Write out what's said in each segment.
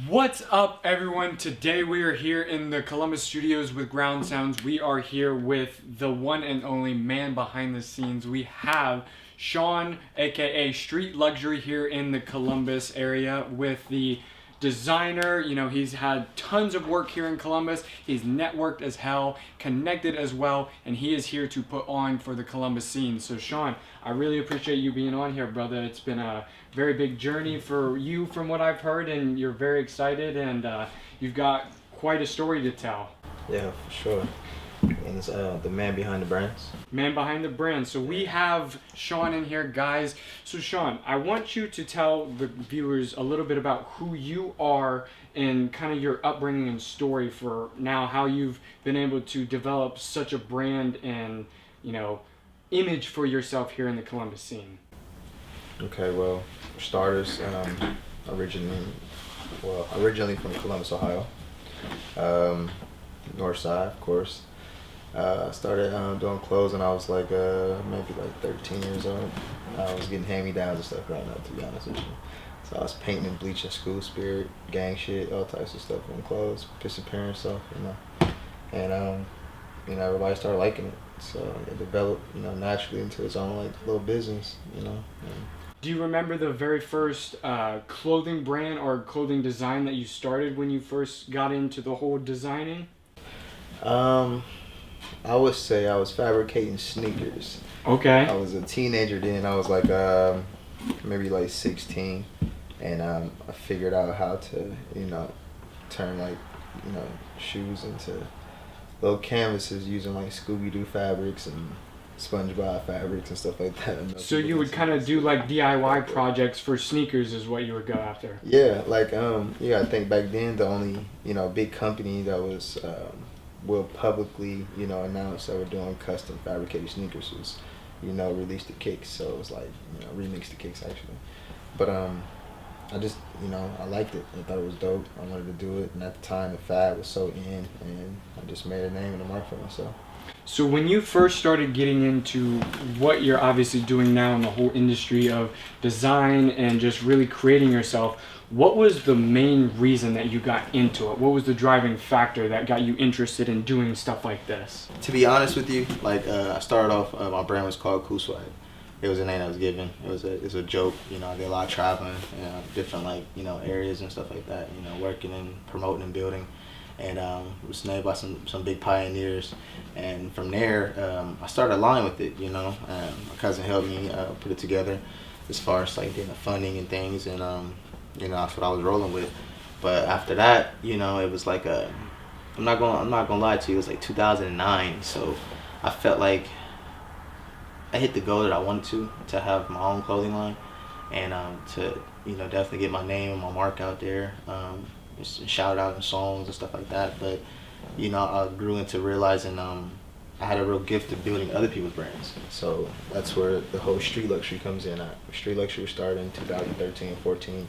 What's up, everyone? Today we are here in the Columbus studios with GroundSounds. We are here with the one and only man behind the scenes. We have Sean, aka Streetluxury, here in the Columbus area with the designer. You know, he's had tons of work here in Columbus. He's networked as hell, connected as well, and he is here to put on for the Columbus scene. So Sean, I really appreciate you being on here, brother. It's been a very big journey for you from what I've heard, and you're very excited, and you've got quite a story to tell. Yeah, for sure. And it's the man behind the brands. Man behind the brand. So we have Sean in here, guys. So Sean, I want you to tell the viewers a little bit about who you are and kind of your upbringing and story for now, how you've been able to develop such a brand and, you know, image for yourself here in the Columbus scene. Okay, well, for starters, originally from Columbus, Ohio. North side, of course. Started doing clothes when I was like maybe like 13 years old. I was getting hand-me-downs and stuff growing up, to be honest with you. So I was painting and bleaching school spirit, gang shit, all types of stuff on clothes, pissing parents off, you know. And you know, everybody started liking it. So it developed, you know, naturally into its own like little business, you know. Do you remember the very first clothing brand or clothing design that you started when you first got into the whole designing? I would say I was fabricating sneakers. Okay. I was a teenager then. I was like maybe like 16, and I figured out how to, you know, turn like, you know, shoes into little canvases using like Scooby-Doo fabrics and SpongeBob fabrics and stuff like that. So you would kind of do like DIY projects for sneakers is what you would go after? Yeah, like you gotta think back then the only, you know, big company that was will publicly, you know, announce that we're doing custom fabricated sneakers was, you know, Release the Kicks. So it was like, you know, Remix the Kicks actually. But I just, you know, I liked it. I thought it was dope. I wanted to do it, and at the time the fad was so in, and I just made a name and a mark for myself. So when you first started getting into what you're obviously doing now in the whole industry of design and just really creating yourself, what was the main reason that you got into it? What was the driving factor that got you interested in doing stuff like this? To be honest with you, like I started off, my brand was called Cool Swag. It was a name that was given. It's a joke, you know. I did a lot of traveling, you know, different like, you know, areas and stuff like that, you know, working and promoting and building. And it was named by some big pioneers, and from there I started a line with it, you know. My cousin helped me put it together as far as like getting the funding and things, and you know, that's what I was rolling with. But after that, you know, it was like I'm not gonna lie to you, it was like 2009, so I felt like I hit the goal that I wanted to have my own clothing line, and to, you know, definitely get my name and my mark out there. Just shout out in songs and stuff like that. But, you know, I grew into realizing I had a real gift of building other people's brands. So that's where the whole Streetluxury comes in. Streetluxury started in 2013-14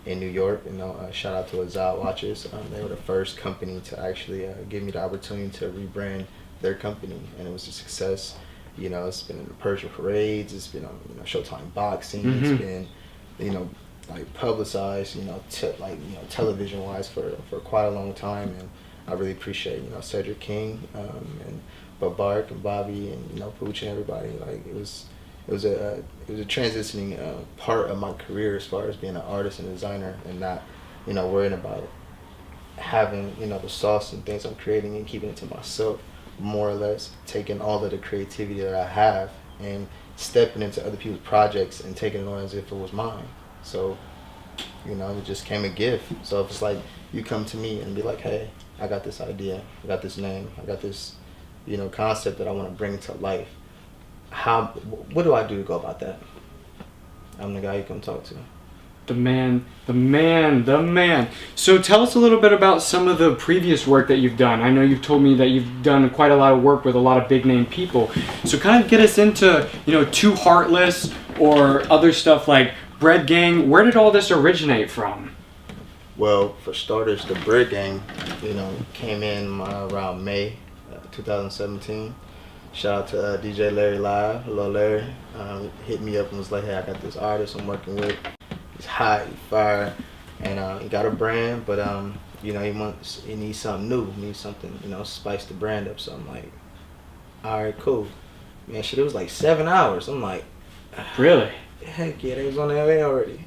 in New York. You know, shout out to Azad Watches. They were the first company to actually give me the opportunity to rebrand their company, and it was a success. You know, it's been in the Persian parades. It's been on, you know, Showtime boxing. Mm-hmm. It's been, you know, like publicized, you know, like, you know, television wise for quite a long time. And I really appreciate, you know, Cedric King and Babark and Bobby and, you know, Pooch and everybody. Like it was a transitioning part of my career as far as being an artist and designer, and not, you know, worrying about having, you know, the sauce and things I'm creating and keeping it to myself, more or less taking all of the creativity that I have and stepping into other people's projects and taking it on as if it was mine. So, you know, it just came a gift. So if it's like you come to me and be like, hey, I got this idea, I got this name, I got this, you know, concept that I want to bring to life. What do I do to go about that? I'm the guy you come talk to. The man. So tell us a little bit about some of the previous work that you've done. I know you've told me that you've done quite a lot of work with a lot of big name people. So kind of get us into, you know, Too Heartless or other stuff like Bread Gang. Where did all this originate from? Well, for starters, the Bread Gang, you know, came in around May 2017. Shout out to DJ Larry Live. Hello, Larry. Hit me up and was like, hey, I got this artist I'm working with. He's hot, he's fire. and he got a brand, but you know, he needs something new, he needs something, you know, spice the brand up. So I'm like, all right, cool. Man, shit, it was like 7 hours. I'm like, really? Heck yeah, they was on their way already.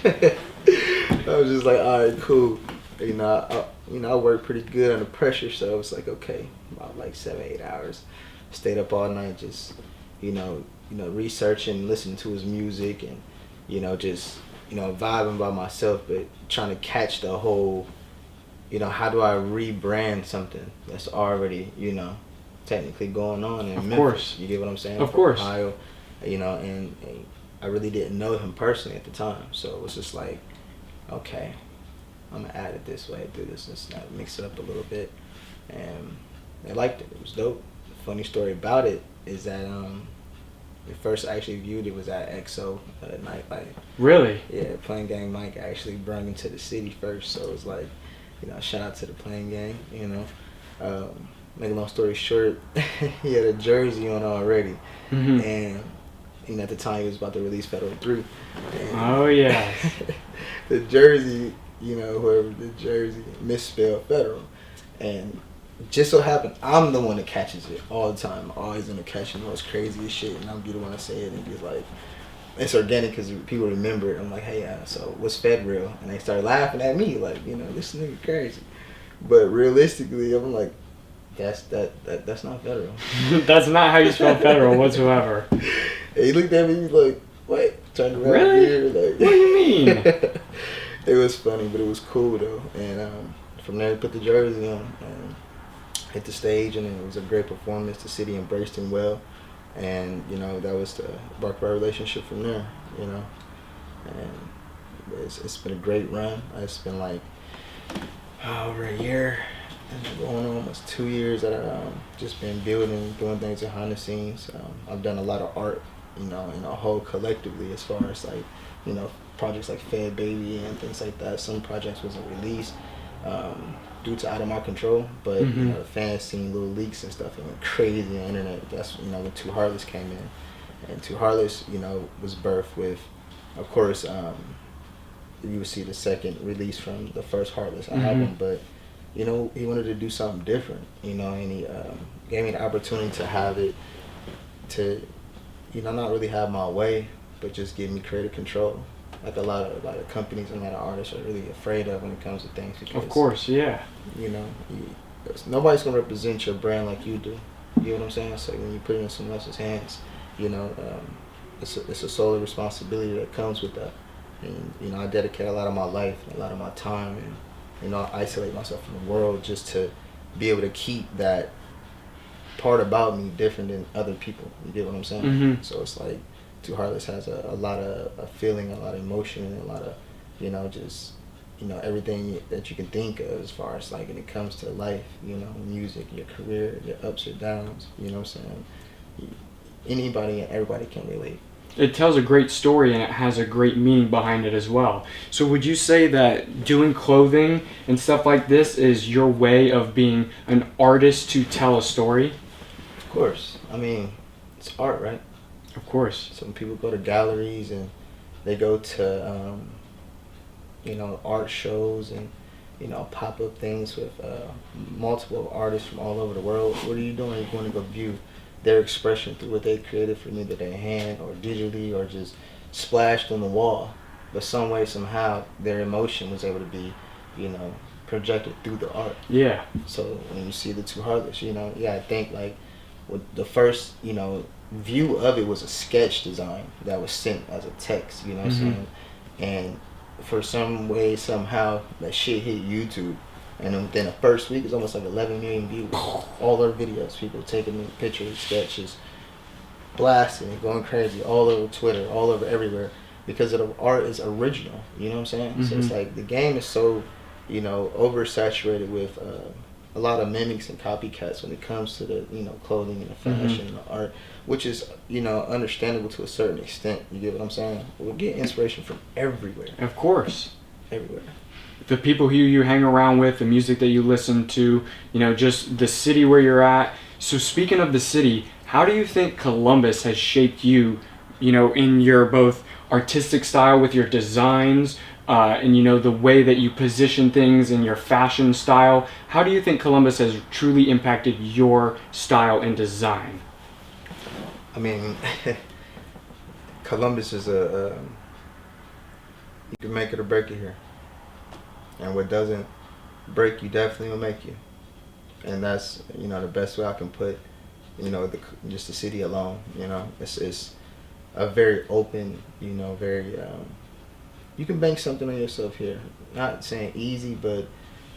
I was just like, all right, cool. You know, I worked pretty good under pressure, so I was like, okay, about like 7-8 hours. Stayed up all night, just researching, listening to his music, and just vibing by myself, but trying to catch the whole, how do I rebrand something that's already technically going on in Memphis. Course. You get what I'm saying? Of course. Ohio, and I really didn't know him personally at the time, so it was just like, okay, I'm gonna add it this way, do this and that, mix it up a little bit, and they liked it. It was dope. The funny story about it is that the first I actually viewed it was at XO nightlife. Really? Yeah, Plain Gang Mike actually brought me to the city first, so it was like, shout out to the Plain Gang. Make a long story short, he had a jersey on already, and at the time he was about to release Federal 3. Oh yeah. The jersey, whoever the jersey misspelled Federal, and just so happened I'm the one that catches it all the time. I'm always in the catching all this crazy shit, and I'll be the one to say it, and just like, it's organic because people remember it. I'm like, hey, so what's Federal? And they start laughing at me like, this nigga crazy. But realistically, I'm like, that's not Federal. That's not how you spell Federal whatsoever. And he looked at me like, what? Turned around really? here, like, what do you mean? It was funny, but it was cool though. And from there, put the jersey on and hit the stage, and it was a great performance. The city embraced him well, and that was the spark of our relationship from there. And it's been a great run. It's been like over a year. Going on almost 2 years that I've just been building, doing things behind the scenes. I've done a lot of art, in a whole collectively, as far as like, projects like Fed Baby and things like that. Some projects wasn't released due to out of my control, but the fans seen little leaks and stuff and went crazy on the internet. That's when Too Heartless came in, and Too Heartless, was birthed with, of course, you would see the second release from the first Heartless album, but he wanted to do something different, and he gave me the opportunity to have it, to, not really have my way, but just give me creative control. Like a lot of companies and a lot of artists are really afraid of when it comes to things. Because, of course, yeah. Nobody's gonna represent your brand like you do. You know what I'm saying? So when you put it in someone else's hands, it's a sole responsibility that comes with that. And I dedicate a lot of my life, and a lot of my time, and I isolate myself from the world just to be able to keep that part about me different than other people. You get what I'm saying? So it's like Too Heartless has a lot of a feeling, a lot of emotion, and a lot of, just, everything that you can think of as far as like when it comes to life, music, your career, your ups or downs, you know what I'm saying? Anybody and everybody can relate. It tells a great story, and it has a great meaning behind it as well. So would you say that doing clothing and stuff like this is your way of being an artist to tell a story? Of course. I mean, it's art, right? Of course. Some people go to galleries and they go to, art shows and, pop-up things with multiple artists from all over the world. What are you doing? You're going to go view their expression through what they created from either their hand or digitally or just splashed on the wall. But some way, somehow, their emotion was able to be, projected through the art. Yeah. So when you see the Too Heartless, I think like the first, view of it was a sketch design that was sent as a text, what I'm saying? And for some way, somehow, that shit hit YouTube. And within the first week, it's almost like 11 million views. All our videos, people taking pictures, sketches, blasting, going crazy, all over Twitter, all over everywhere, because the art is original. You know what I'm saying? So it's like the game is so, oversaturated with a lot of mimics and copycats when it comes to the, clothing and the fashion and the art, which is, understandable to a certain extent. You get what I'm saying? We get inspiration from everywhere. Of course. Everywhere. The people who you hang around with, the music that you listen to, just the city where you're at. So speaking of the city, how do you think Columbus has shaped you, in your both artistic style with your designs, and you know, the way that you position things in your fashion style. How do you think Columbus has truly impacted your style and design? I mean, Columbus is you can make it or break it here. And what doesn't break you definitely will make you. And that's, you know, the best way I can put, you know, just the city alone. You know, it's a very open, you know, very, you can bank something on yourself here. Not saying easy, but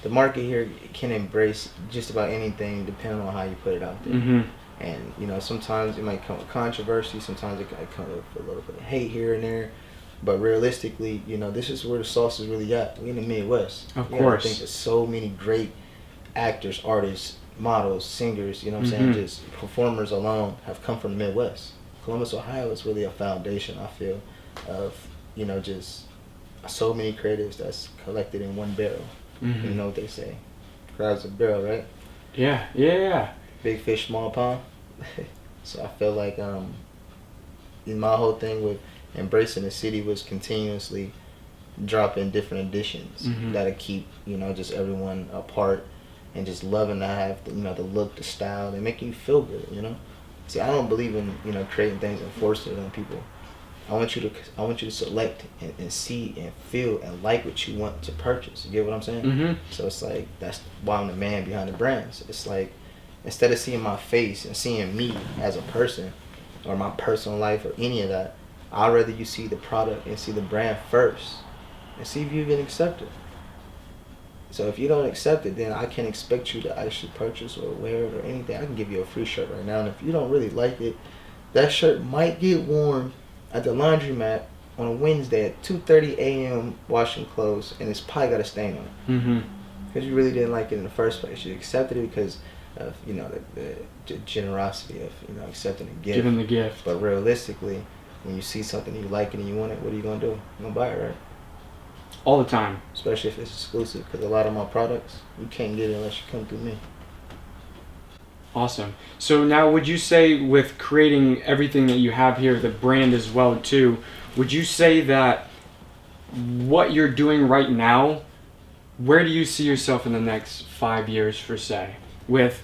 the market here can embrace just about anything depending on how you put it out there. Mm-hmm. And, you know, sometimes it might come with controversy, sometimes it might come with a little bit of hate here and there. But realistically, you know, this is where the sauce is really at. We're in the Midwest. Of course. I think there's so many great actors, artists, models, singers, you know what I'm saying, just performers alone have come from the Midwest. Columbus, Ohio is really a foundation, I feel, of, you know, just so many creatives that's collected in one barrel. Mm-hmm. You know what they say, crabs a barrel, right? Yeah. Big fish, small pond. So I feel like my whole thing with embracing the city was continuously dropping different additions that'll keep, you know, just everyone apart and just loving to have the, you know, the look, the style, they make you feel good, you know. See, I don't believe in, you know, creating things and forcing it on people. I want you to select and see and feel and like what you want to purchase. You get what I'm saying? Mm-hmm. So it's like, that's why I'm the man behind the brands. It's like, instead of seeing my face and seeing me as a person or my personal life or any of that, I'd rather you see the product and see the brand first and see if you even accept it. So if you don't accept it, then I can't expect you to actually purchase or wear it or anything. I can give you a free shirt right now, and if you don't really like it, that shirt might get worn at the laundromat on a Wednesday at 2:30 a.m. washing clothes, and it's probably got a stain on it. Mm-hmm. Because you really didn't like it in the first place. You accepted it because of, you know, the generosity of, you know, accepting a gift. Giving the gift. But realistically, when you see something you like it and you want it, what are you going to do? You're going to buy it, right? All the time. Especially if it's exclusive, because a lot of my products, you can't get it unless you come through me. Awesome. So now, would you say, with creating everything that you have here, the brand as well too, would you say that what you're doing right now, where do you see yourself in the next 5 years, for say, with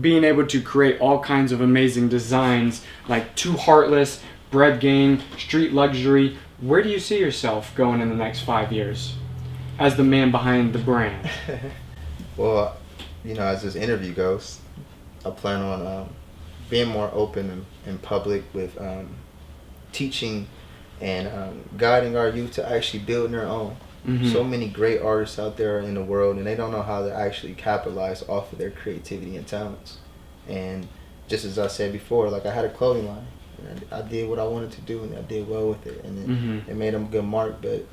being able to create all kinds of amazing designs like Too Heartless, Bread Gang, Streetluxury? Where do you see yourself going in the next 5 years as the man behind the brand? Well, you know, as this interview goes, I plan on being more open in public with teaching and guiding our youth to actually build their own. Mm-hmm. So many great artists out there in the world, and they don't know how to actually capitalize off of their creativity and talents. And just as I said before, like, I had a clothing line. And I did what I wanted to do, and I did well with it, and it made a good mark. But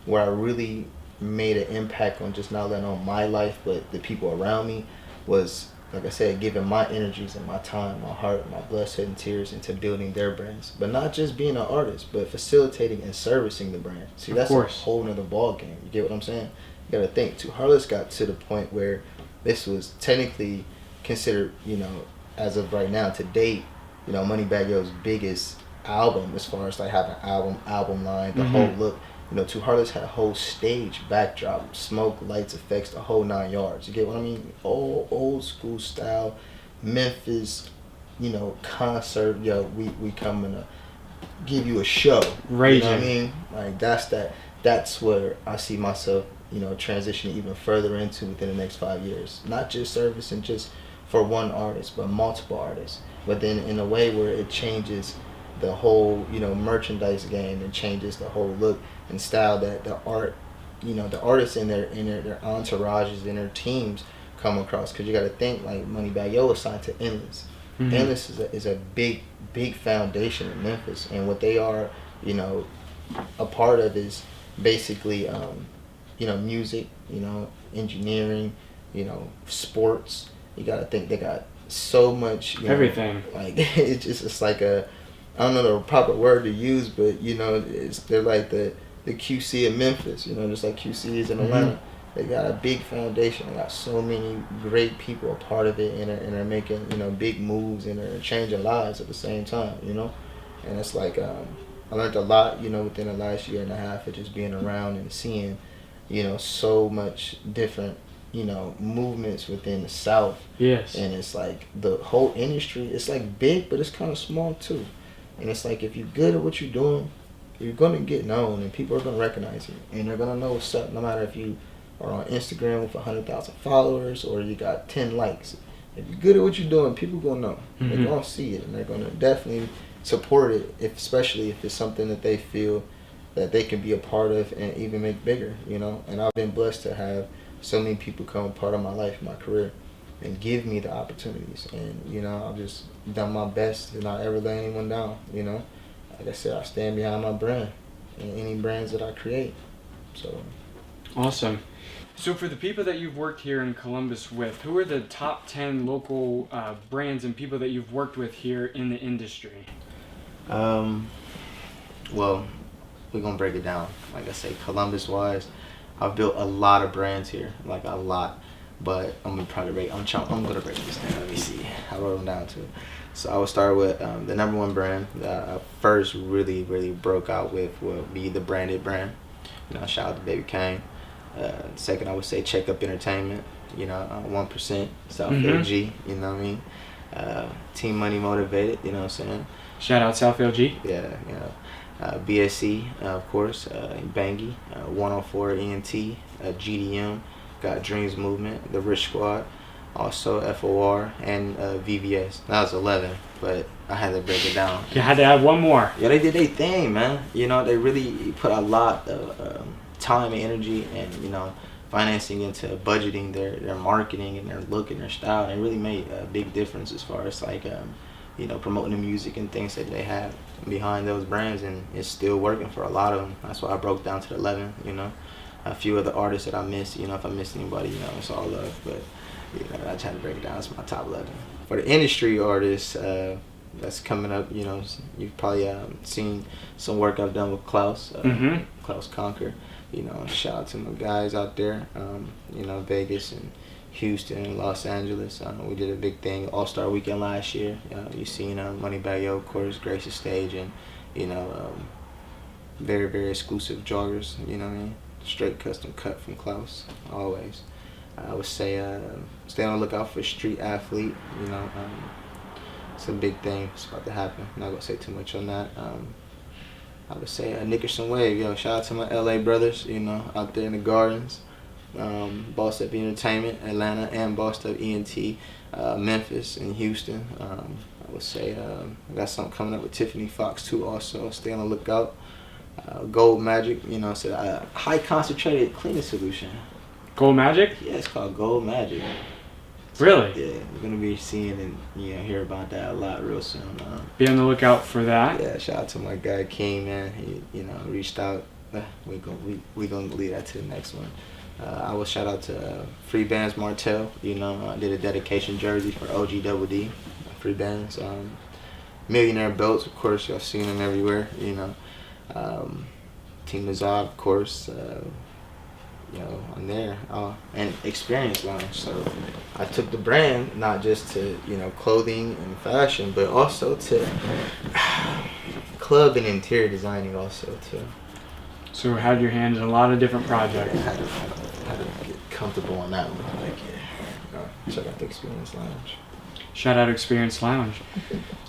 where I really made an impact on just not letting on my life, but the people around me, was, like I said, giving my energies and my time, my heart, my blood, sweat, and tears into building their brands. But not just being an artist, but facilitating and servicing the brand. See, that's a whole nother ball game. You get what I'm saying? You got to think. Too Heartless got to the point where this was technically considered, you know, as of right now, to date, you know, MoneyBaggYo's biggest album, as far as like having album line, the whole look. You know, Too Heartless had a whole stage backdrop, smoke, lights, effects, the whole 9 yards. You get what I mean? Old school style, Memphis, you know, concert. Yo, we coming to give you a show. Raging. You know what I mean? Like, that's where I see myself, you know, transitioning even further into within the next 5 years. Not just servicing just for one artist, but multiple artists. But then in a way where it changes the whole, you know, merchandise game, and changes the whole look and style that the artists and their entourages and their teams come across. Because you got to think, like, MoneyBaggYo was signed to Endless. Endless is a big foundation in Memphis, and what they are, you know, a part of is basically, you know, music, you know, engineering, you know, sports. You got to think they got so much, you know, everything. Like, it's like a, I don't know the proper word to use, but, you know, they're like the QC of Memphis, you know, just like QC is in Atlanta. They got a big foundation. They got so many great people a part of it, and are making, you know, big moves, and are changing lives at the same time, you know. And it's like, I learned a lot, you know, within the last year and a half of just being around and seeing, you know, so much different, you know, movements within the South. Yes. And it's like the whole industry, it's like big, but it's kind of small too. And it's like if you're good at what you're doing, you're gonna get known, and people are gonna recognize you, and they're gonna know what's up. No matter if you are on Instagram with 100,000 followers or you got 10 likes, if you're good at what you're doing, people gonna know. They're gonna see it, and they're gonna definitely support it, especially if it's something that they feel that they can be a part of and even make bigger. You know, and I've been blessed to have so many people come a part of my life, my career, and give me the opportunities. And you know, I've just done my best to not ever let anyone down. You know. Like I said, I stand behind my brand and any brands that I create. So awesome. So for the people that you've worked here in Columbus with, who are the top 10 local brands and people that you've worked with here in the industry? Well, we're gonna break it down. Like I say, Columbus-wise, I've built a lot of brands here, like a lot. But I'm gonna break this down. Let me see. I wrote them down too. So I would start with the #1 brand that I first really broke out with would be the Branded brand. You know, shout out to Baby Kane. Second, I would say Check Up Entertainment. You know, 1%, South LG. You know what I mean? Team Money Motivated. You know what I'm saying? Shout out South LG. Yeah, you know. BSC, of course. Bangy. 104 ENT. GDM. Got Dreams Movement. The Rich Squad. Also FOR and VVS. That was 11, but I had to break it down. You had to add one more. Yeah, they did their thing, man. You know, they really put a lot of time and energy and, you know, financing into budgeting their marketing and their look and their style. And it really made a big difference as far as like, you know, promoting the music and things that they have behind those brands. And it's still working for a lot of them. That's why I broke down to the 11, you know. A few other artists that I missed, you know, if I missed anybody, you know, it's all love. But you know, I try to break it down. It's my top 11. For the industry artists that's coming up, you know, you've probably seen some work I've done with Klaus, Klaus Conquer. You know, shout out to my guys out there, you know, Vegas and Houston and Los Angeles. We did a big thing, All-Star Weekend last year. You've seen MoneyBaggYo, of course, grace the stage, and, you know, very exclusive joggers, you know what I mean? Straight custom cut from Klaus, always. I would say stay on the lookout for Street Athlete. You know, it's a big thing. It's about to happen. I'm not gonna say too much on that. I would say Nickerson Wave. Yo, shout out to my LA brothers. You know, out there in the gardens. Bossed Up Entertainment, Atlanta, and Bossed Up ENT, Memphis and Houston. I would say I got something coming up with Tiffany Fox too. Also, stay on the lookout. Gold Magic. You know, so high concentrated cleaning solution. Gold Magic? Yeah, it's called Gold Magic. Really? Yeah, you're gonna be seeing and hear about that a lot real soon. Be on the lookout for that. Yeah, shout out to my guy King, man. He reached out. We gonna leave that to the next one. I will shout out to Free Bands Martell. You know, I did a dedication jersey for OG Double D. Free Bands. Millionaire belts, of course, y'all seen them everywhere. You know, Team Mazab, of course. You know, I'm there, and Experience Lounge. So I took the brand not just to, you know, clothing and fashion, but also to club and interior designing also too. So had your hand in a lot of different projects. I had to get comfortable on that one. Like, yeah, check out the Experience Lounge. Shout out Experience Lounge.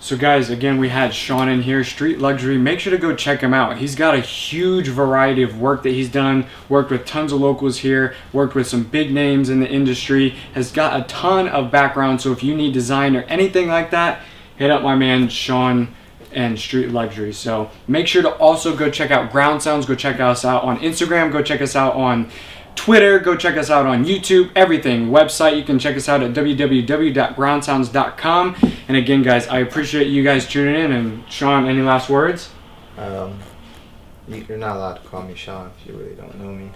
So guys, again, we had Sean in here, Streetluxury. Make sure to go check him out. He's got a huge variety of work that he's done, worked with tons of locals here, worked with some big names in the industry, has got a ton of background. So if you need design or anything like that, hit up my man Sean and Streetluxury. So make sure to also go check out GroundSounds. Go check us out on Instagram. Go check us out on Twitter, go check us out on YouTube, everything. Website, you can check us out at www.groundsounds.com. And again, guys, I appreciate you guys tuning in. And Sean, any last words? You're not allowed to call me Sean if you really don't know me.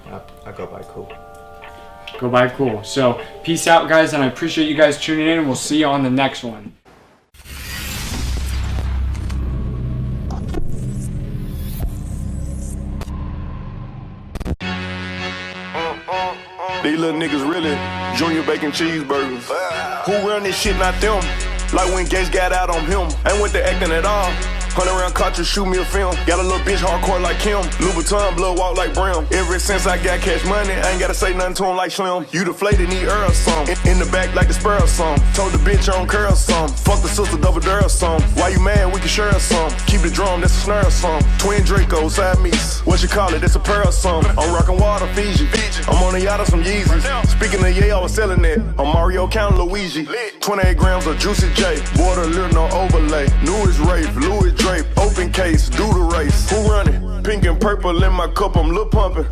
I go by Cool. Go by Cool. So peace out, guys, and I appreciate you guys tuning in, and we'll see you on the next one. These little niggas really junior bacon cheeseburgers. Who run this shit, not them? Like when Gates got out on him. Ain't with the acting at all. 100 round cartridge, shoot me a film. Got a little bitch hardcore like Kim. Louboutin blood walk like Brim. Ever since I got cash money, I ain't gotta say nothing to him like Slim. You deflated, need Earl some. In the back like the Spur some. Told the bitch I don't curl some. Fuck the sister, double dare some. Why you mad? We can share some. Keep the drum, that's a snare some. Twin Draco, Siamese. What you call it? That's a pair of some. I'm rockin' water, Fiji. I'm on a yacht of some Yeezys. Speaking of I was selling it. I'm Mario Count Luigi. 28 grams of Juicy J. Water, little no overlay. Newest rape, Louis Drape. Open case, do the race. Who running? Pink and purple in my cup, I'm lil' pumping.